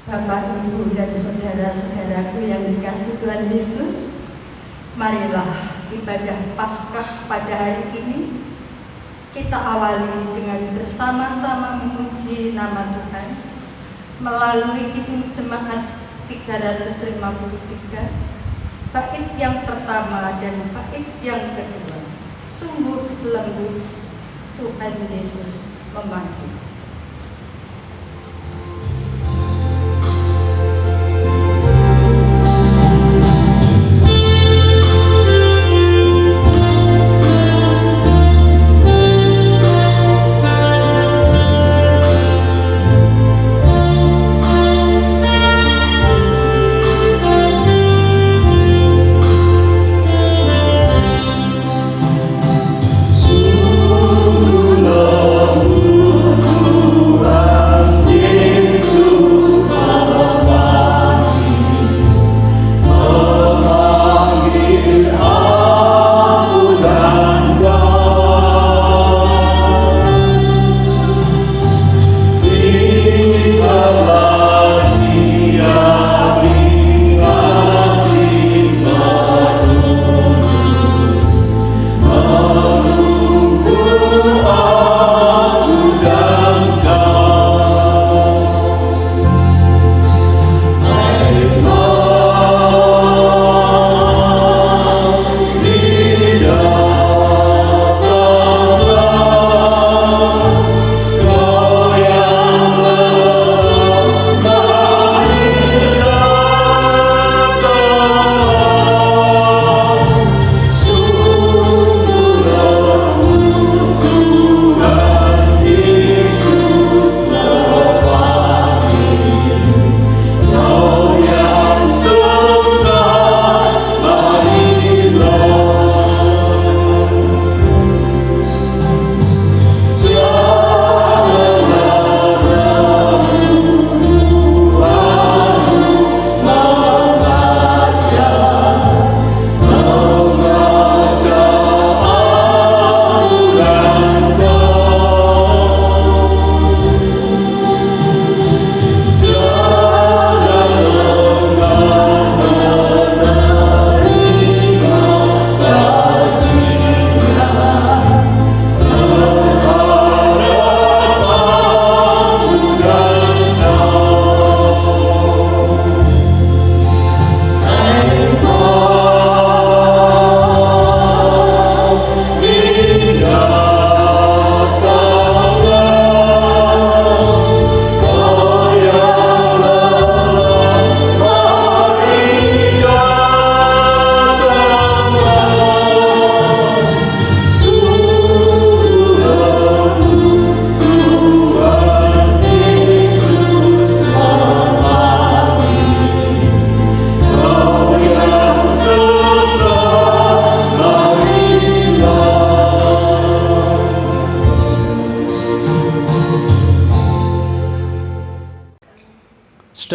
Bapak, Ibu, dan saudara-saudaraku yang dikasihi Tuhan Yesus, marilah ibadah Paskah pada hari ini kita awali dengan bersama-sama memuji nama Tuhan melalui Kidung Jemaat 353, bait yang pertama dan bait yang kedua. Sungguh lembut Tuhan Yesus memanggil.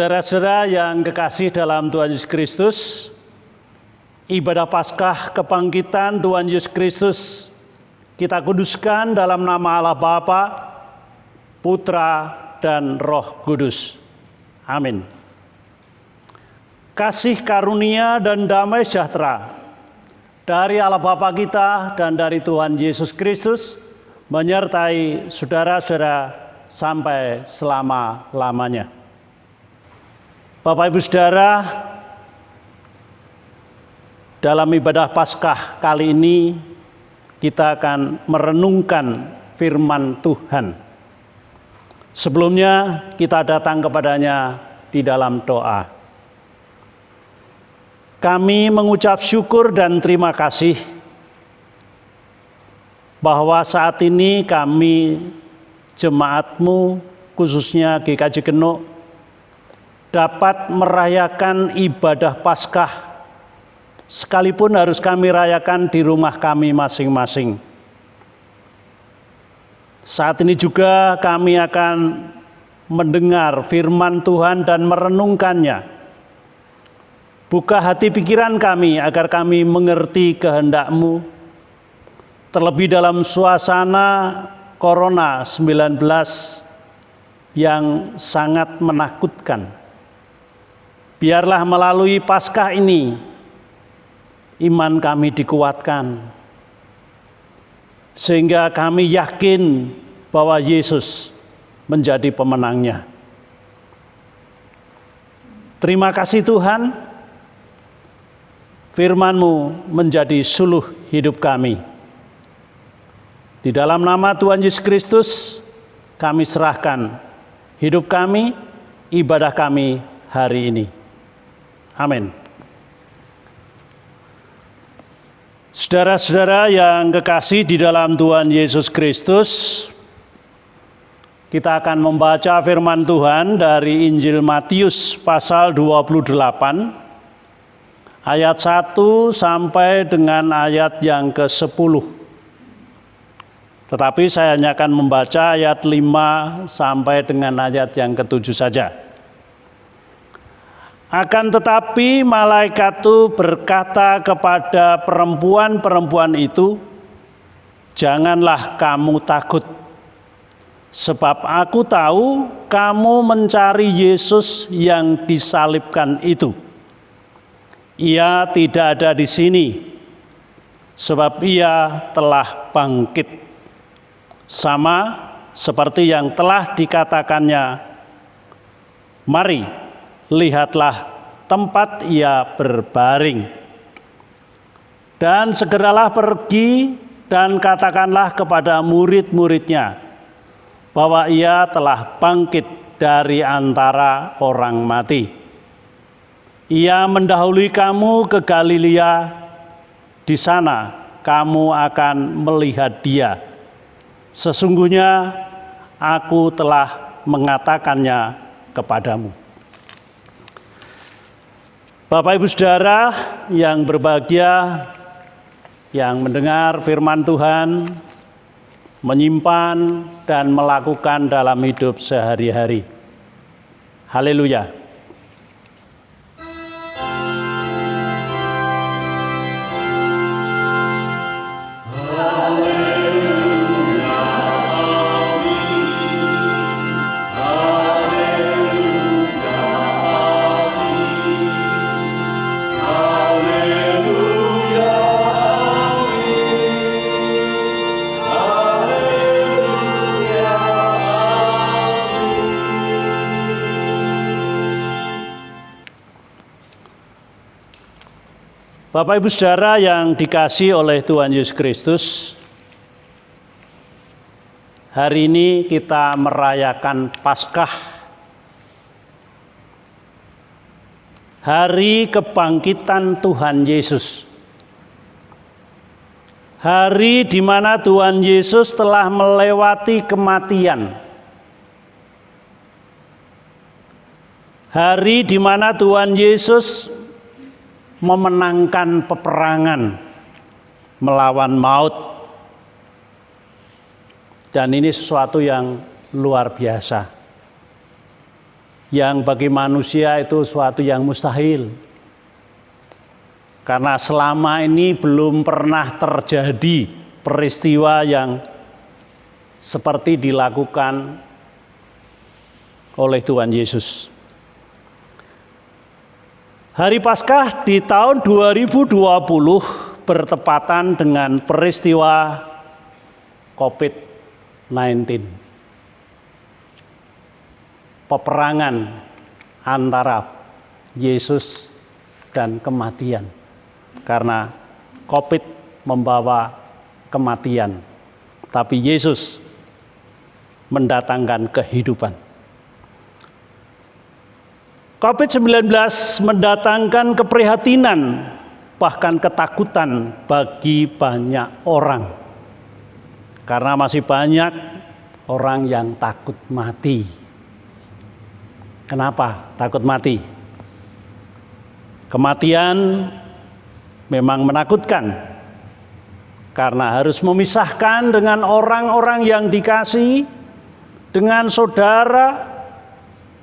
Saudara-saudara yang kekasih dalam Tuhan Yesus Kristus, ibadah Paskah kebangkitan Tuhan Yesus Kristus kita kuduskan dalam nama Allah Bapa, Putra, dan Roh Kudus. Amin. Kasih karunia dan damai sejahtera dari Allah Bapa kita dan dari Tuhan Yesus Kristus menyertai saudara-saudara sampai selama-lamanya. Bapak Ibu Saudara, dalam ibadah Paskah kali ini kita akan merenungkan firman Tuhan. Sebelumnya kita datang kepadanya di dalam doa. Kami mengucap syukur dan terima kasih bahwa saat ini kami jemaat-Mu, khususnya GKJ Genuk, dapat merayakan ibadah Paskah sekalipun harus kami rayakan di rumah kami masing-masing. Saat ini juga kami akan mendengar firman Tuhan dan merenungkannya. Buka hati pikiran kami agar kami mengerti kehendak-Mu, terlebih dalam suasana Corona-19 yang sangat menakutkan. Biarlah melalui Paskah ini iman kami dikuatkan, sehingga kami yakin bahwa Yesus menjadi pemenangnya. Terima kasih Tuhan, firman-Mu menjadi suluh hidup kami. Di dalam nama Tuhan Yesus Kristus, kami serahkan hidup kami, ibadah kami hari ini. Amin. Saudara-saudara yang kekasih di dalam Tuhan Yesus Kristus, kita akan membaca firman Tuhan dari Injil Matius pasal 28, ayat 1 sampai dengan ayat yang ke-10. Tetapi saya hanya akan membaca ayat 5 sampai dengan ayat yang ke-7 saja. Akan tetapi malaikat itu berkata kepada perempuan-perempuan itu, "Janganlah kamu takut, sebab aku tahu kamu mencari Yesus yang disalibkan itu. Ia tidak ada di sini, sebab ia telah bangkit, sama seperti yang telah dikatakannya. Mari, lihatlah tempat ia berbaring. Dan segeralah pergi dan katakanlah kepada murid-muridnya bahwa ia telah bangkit dari antara orang mati. Ia mendahului kamu ke Galilea, di sana kamu akan melihat dia. Sesungguhnya aku telah mengatakannya kepadamu." Bapak Ibu Saudara yang berbahagia, yang mendengar firman Tuhan, menyimpan dan melakukan dalam hidup sehari-hari. Haleluya. Bapak Ibu Saudara yang dikasihi oleh Tuhan Yesus Kristus, hari ini kita merayakan Paskah, hari kebangkitan Tuhan Yesus. Hari di mana Tuhan Yesus telah melewati kematian. Hari di mana Tuhan Yesus memenangkan peperangan melawan maut. Dan ini sesuatu yang luar biasa, yang bagi manusia itu sesuatu yang mustahil, karena selama ini belum pernah terjadi peristiwa yang seperti dilakukan oleh Tuhan Yesus. Hari Paskah di tahun 2020 bertepatan dengan peristiwa COVID-19. Peperangan antara Yesus dan kematian. Karena COVID membawa kematian, tapi Yesus mendatangkan kehidupan. COVID-19 mendatangkan keprihatinan, bahkan ketakutan bagi banyak orang. Karena masih banyak orang yang takut mati. Kenapa takut mati? Kematian memang menakutkan, karena harus memisahkan dengan orang-orang yang dikasihi, dengan saudara,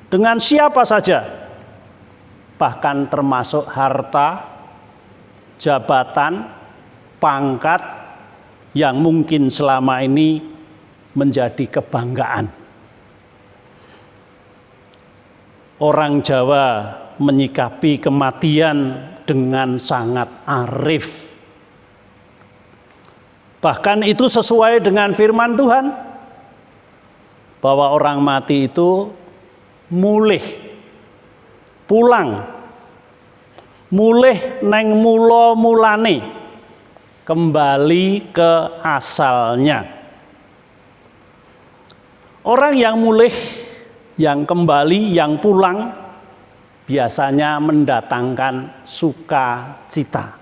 dengan siapa saja. Bahkan termasuk harta, jabatan, pangkat yang mungkin selama ini menjadi kebanggaan. Orang Jawa menyikapi kematian dengan sangat arif. Bahkan itu sesuai dengan firman Tuhan, bahwa orang mati itu mulih, pulang, mulih neng mula-mulane, kembali ke asalnya. Orang yang mulih, yang kembali, yang pulang, biasanya mendatangkan sukacita,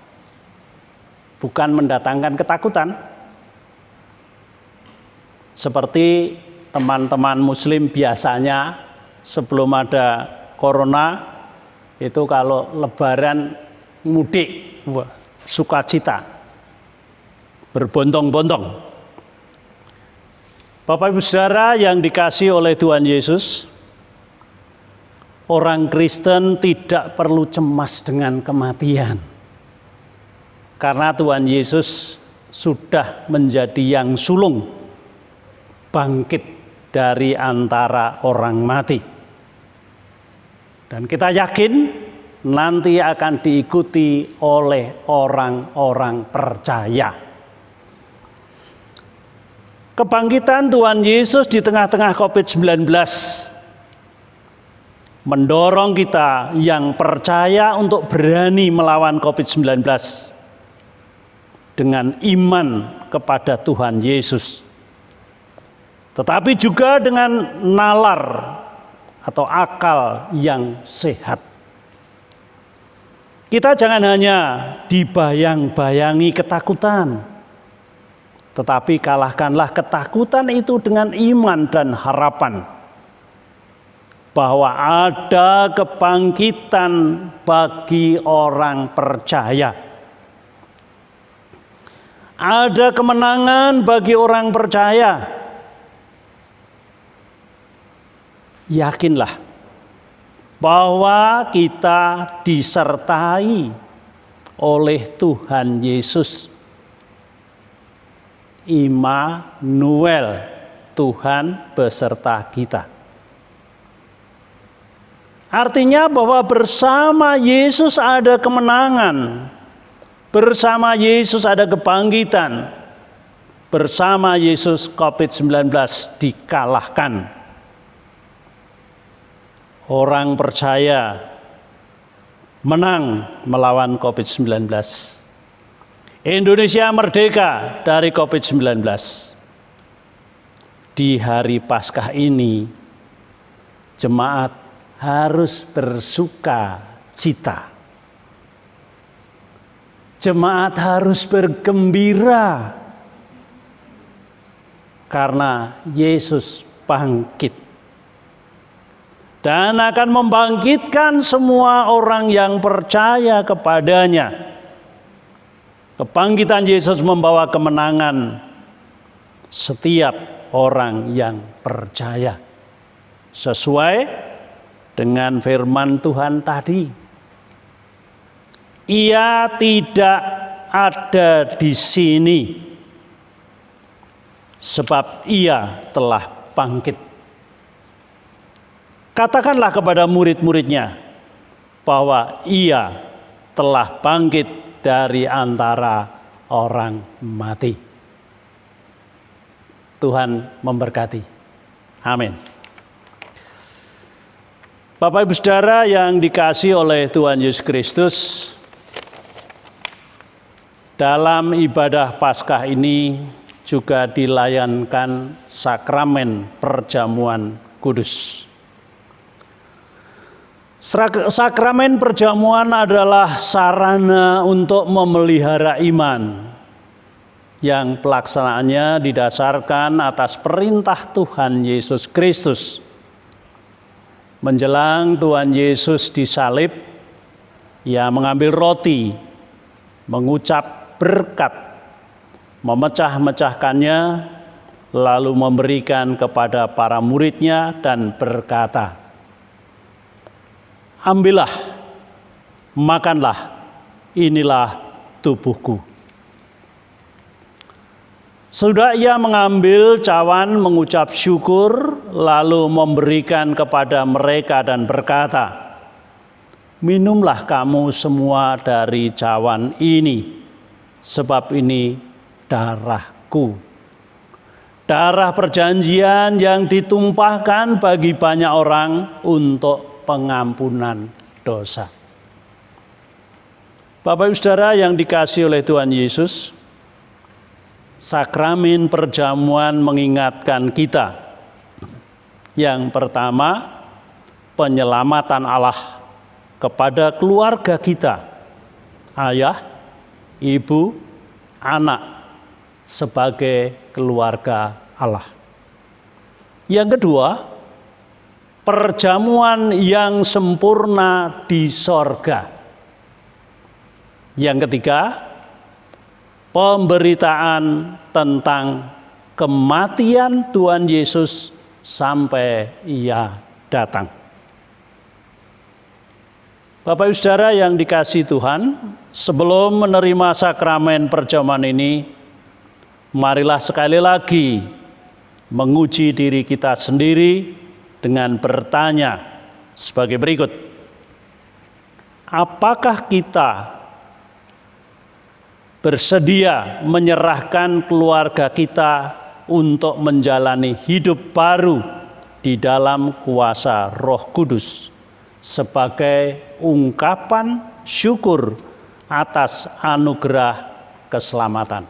bukan mendatangkan ketakutan. Seperti teman-teman muslim biasanya sebelum ada corona, itu kalau lebaran mudik, sukacita, berbondong-bondong. Bapak Ibu Saudara yang dikasihi oleh Tuhan Yesus, orang Kristen tidak perlu cemas dengan kematian. Karena Tuhan Yesus sudah menjadi yang sulung, bangkit dari antara orang mati. Dan kita yakin nanti akan diikuti oleh orang-orang percaya. Kebangkitan Tuhan Yesus di tengah-tengah COVID-19 mendorong kita yang percaya untuk berani melawan COVID-19 dengan iman kepada Tuhan Yesus. Tetapi juga dengan nalar atau akal yang sehat. Kita jangan hanya dibayang-bayangi ketakutan, tetapi kalahkanlah ketakutan itu dengan iman dan harapan bahwa ada kebangkitan bagi orang percaya. Ada kemenangan bagi orang percaya. Yakinlah bahwa kita disertai oleh Tuhan Yesus. Immanuel, Tuhan beserta kita. Artinya bahwa bersama Yesus ada kemenangan, bersama Yesus ada kebangkitan, bersama Yesus COVID-19 dikalahkan. Orang percaya menang melawan COVID-19. Indonesia merdeka dari COVID-19. Di hari Paskah ini, jemaat harus bersuka cita. Jemaat harus bergembira karena Yesus bangkit. Dan akan membangkitkan semua orang yang percaya kepadanya. Kebangkitan Yesus membawa kemenangan setiap orang yang percaya. Sesuai dengan firman Tuhan tadi. Ia tidak ada di sini sebab ia telah bangkit. Katakanlah kepada murid-muridnya bahwa ia telah bangkit dari antara orang mati. Tuhan memberkati. Amin. Bapak Ibu Saudara yang dikasihi oleh Tuhan Yesus Kristus, dalam ibadah Paskah ini juga dilayankan sakramen perjamuan kudus. Sakramen perjamuan adalah sarana untuk memelihara iman yang pelaksanaannya didasarkan atas perintah Tuhan Yesus Kristus. Menjelang Tuhan Yesus disalib, ia mengambil roti, mengucap berkat, memecah-mecahkannya, lalu memberikan kepada para muridnya dan berkata, "Ambillah, makanlah, inilah tubuhku." Sudah ia mengambil cawan, mengucap syukur, lalu memberikan kepada mereka dan berkata, minumlah kamu semua dari cawan ini, sebab ini darahku. Darah perjanjian yang ditumpahkan bagi banyak orang untuk pengampunan dosa. Bapak Ibu Saudara yang dikasihi oleh Tuhan Yesus, sakramen perjamuan mengingatkan kita. Yang pertama, penyelamatan Allah kepada keluarga kita, ayah, ibu, anak, sebagai keluarga Allah. Yang kedua, perjamuan yang sempurna di sorga. Yang ketiga, pemberitaan tentang kematian Tuhan Yesus sampai Ia datang. Bapak Ibu Saudara yang dikasihi Tuhan, sebelum menerima sakramen perjamuan ini, marilah sekali lagi menguji diri kita sendiri dengan bertanya sebagai berikut. Apakah kita bersedia menyerahkan keluarga kita untuk menjalani hidup baru di dalam kuasa Roh Kudus sebagai ungkapan syukur atas anugerah keselamatan?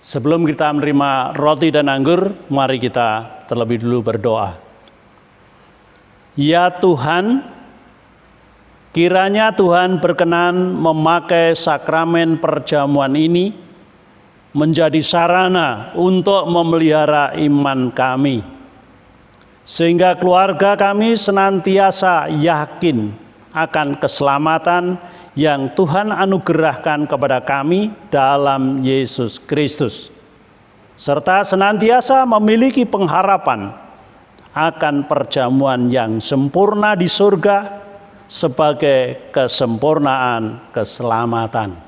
Sebelum kita menerima roti dan anggur, mari kita terlebih dulu berdoa. Ya Tuhan, kiranya Tuhan berkenan memakai sakramen perjamuan ini menjadi sarana untuk memelihara iman kami, sehingga keluarga kami senantiasa yakin akan keselamatan yang Tuhan anugerahkan kepada kami dalam Yesus Kristus, serta senantiasa memiliki pengharapan akan perjamuan yang sempurna di surga sebagai kesempurnaan keselamatan.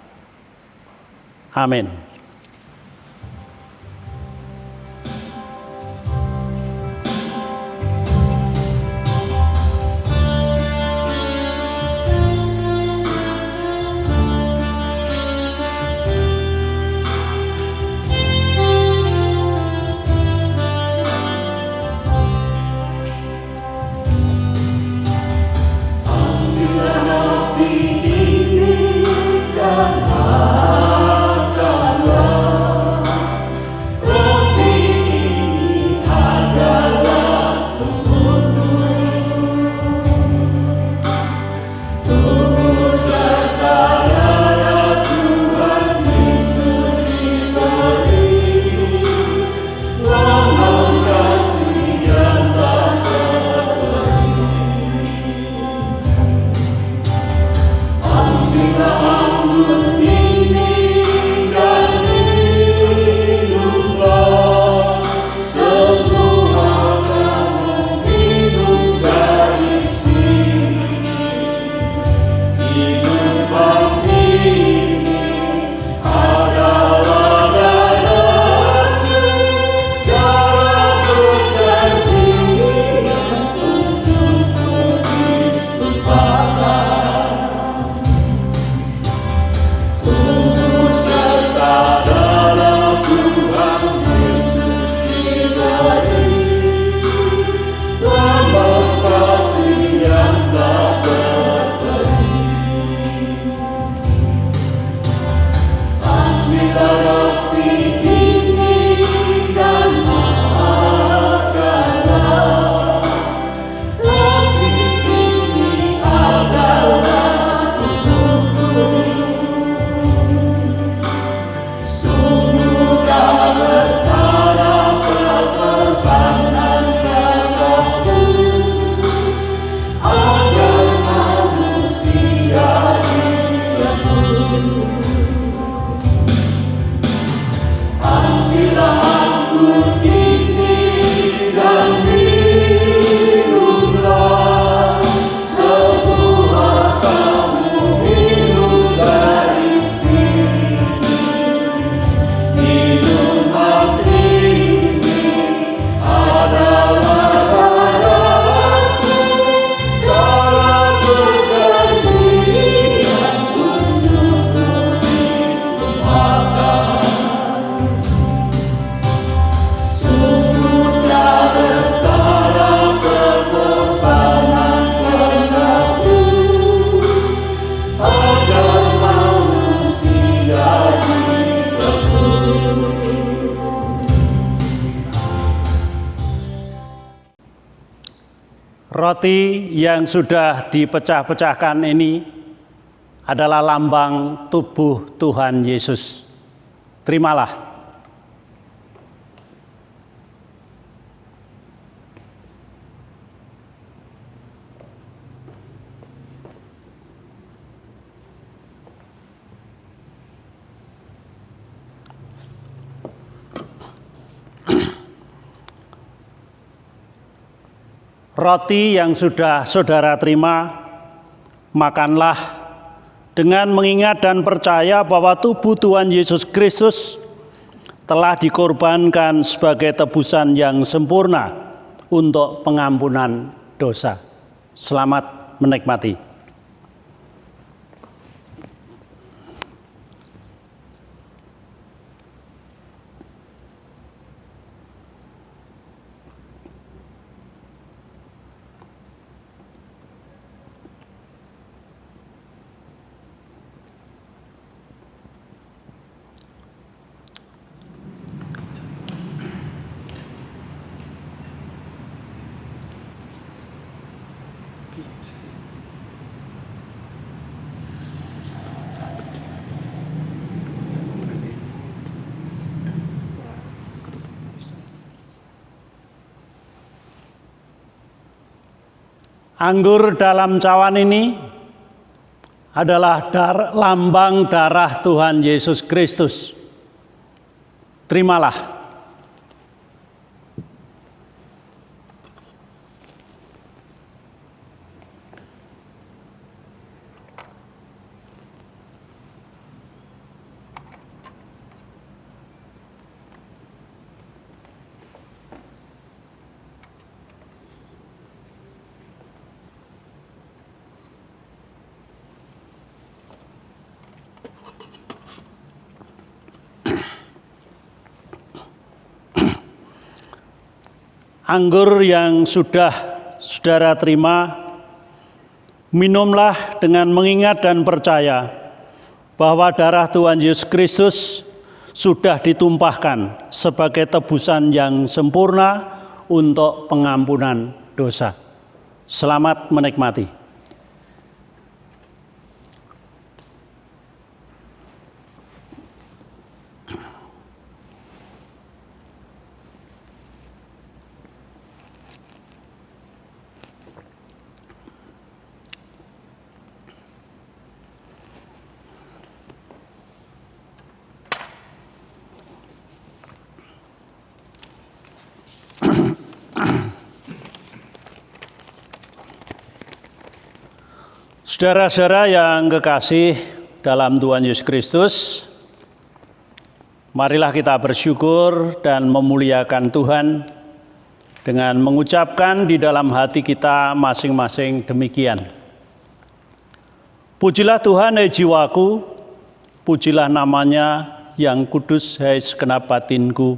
Amin. Roti yang sudah dipecah-pecahkan ini adalah lambang tubuh Tuhan Yesus. Terimalah. Roti yang sudah saudara terima, makanlah dengan mengingat dan percaya bahwa tubuh Tuhan Yesus Kristus telah dikorbankan sebagai tebusan yang sempurna untuk pengampunan dosa. Selamat menikmati. Anggur dalam cawan ini adalah lambang darah Tuhan Yesus Kristus. Terimalah. Anggur yang sudah saudara terima, minumlah dengan mengingat dan percaya bahwa darah Tuhan Yesus Kristus sudah ditumpahkan sebagai tebusan yang sempurna untuk pengampunan dosa. Selamat menikmati. Saudara-saudara yang kekasih dalam Tuhan Yesus Kristus, marilah kita bersyukur dan memuliakan Tuhan dengan mengucapkan di dalam hati kita masing-masing demikian. Pujilah Tuhan, hai jiwaku, pujilah namanya yang kudus, hai segenap batinku.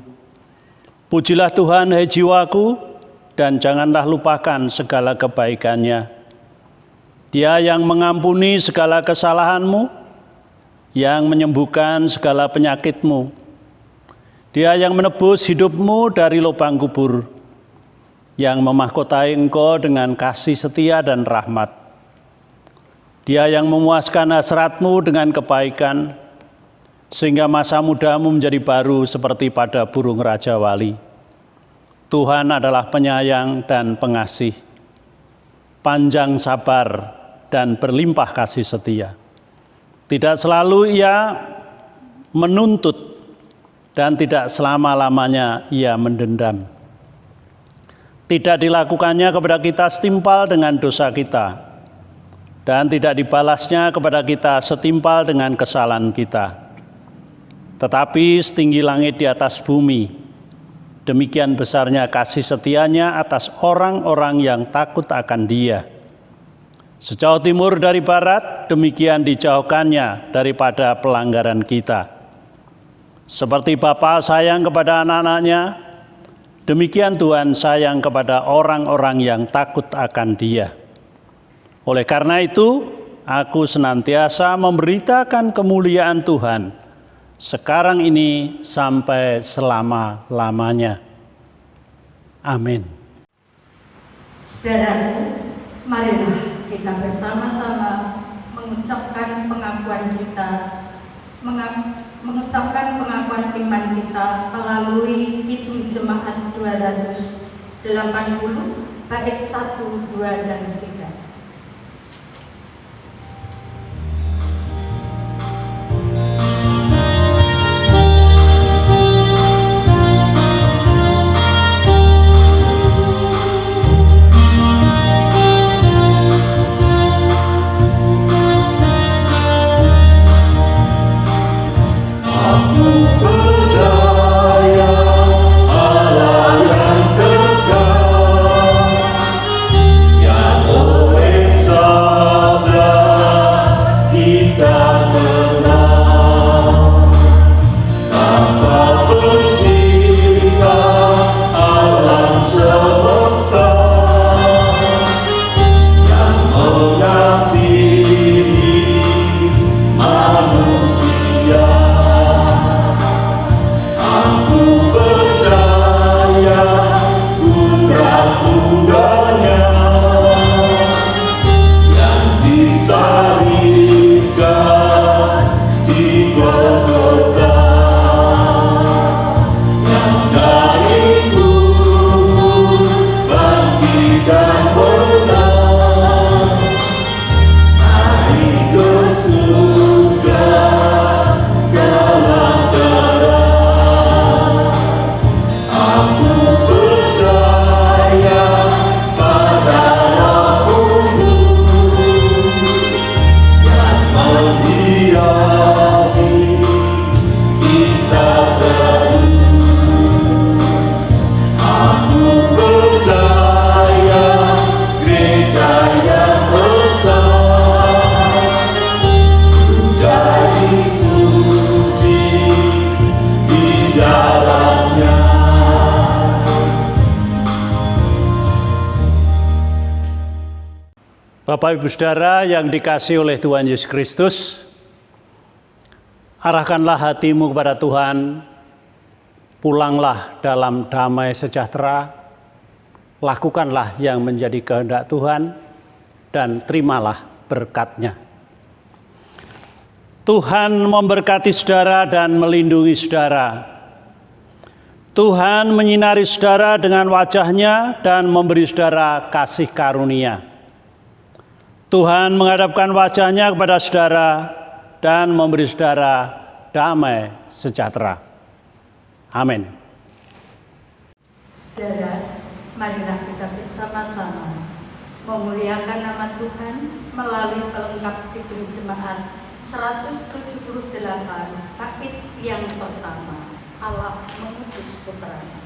Pujilah Tuhan, hai jiwaku, dan janganlah lupakan segala kebaikannya. Dia yang mengampuni segala kesalahanmu, yang menyembuhkan segala penyakitmu. Dia yang menebus hidupmu dari lubang kubur, yang memahkotai engkau dengan kasih setia dan rahmat. Dia yang memuaskan hasratmu dengan kebaikan, sehingga masa mudamu menjadi baru seperti pada burung raja wali. Tuhan adalah penyayang dan pengasih, panjang sabar dan berlimpah kasih setia. Tidak selalu ia menuntut dan tidak selama-lamanya ia mendendam. Tidak dilakukannya kepada kita setimpal dengan dosa kita, dan tidak dibalasnya kepada kita setimpal dengan kesalahan kita. Tetapi setinggi langit di atas bumi, demikian besarnya kasih setianya atas orang-orang yang takut akan Dia. Sejauh timur dari barat, demikian dijauhkannya daripada pelanggaran kita. Seperti Bapa sayang kepada anak-anaknya, demikian Tuhan sayang kepada orang-orang yang takut akan Dia. Oleh karena itu, aku senantiasa memberitakan kemuliaan Tuhan, sekarang ini sampai selama-lamanya. Amin. Saudaraku, marilah kita bersama-sama mengucapkan pengakuan iman kita melalui Kidung Jemaat 280 bait 1, 2, dan 3. Bapak Ibu Saudara yang dikasihi oleh Tuhan Yesus Kristus, arahkanlah hatimu kepada Tuhan, pulanglah dalam damai sejahtera, lakukanlah yang menjadi kehendak Tuhan, dan terimalah berkat-Nya. Tuhan memberkati saudara dan melindungi saudara. Tuhan menyinari saudara dengan wajah-Nya dan memberi saudara kasih karunia. Tuhan menghadapkan wajah-Nya kepada saudara dan memberi saudara damai sejahtera. Amin. Saudara, marilah kita bersama-sama memuliakan nama Tuhan melalui pelengkap Kidung Jemaat 178 bait yang pertama, Allah mengutus putranya.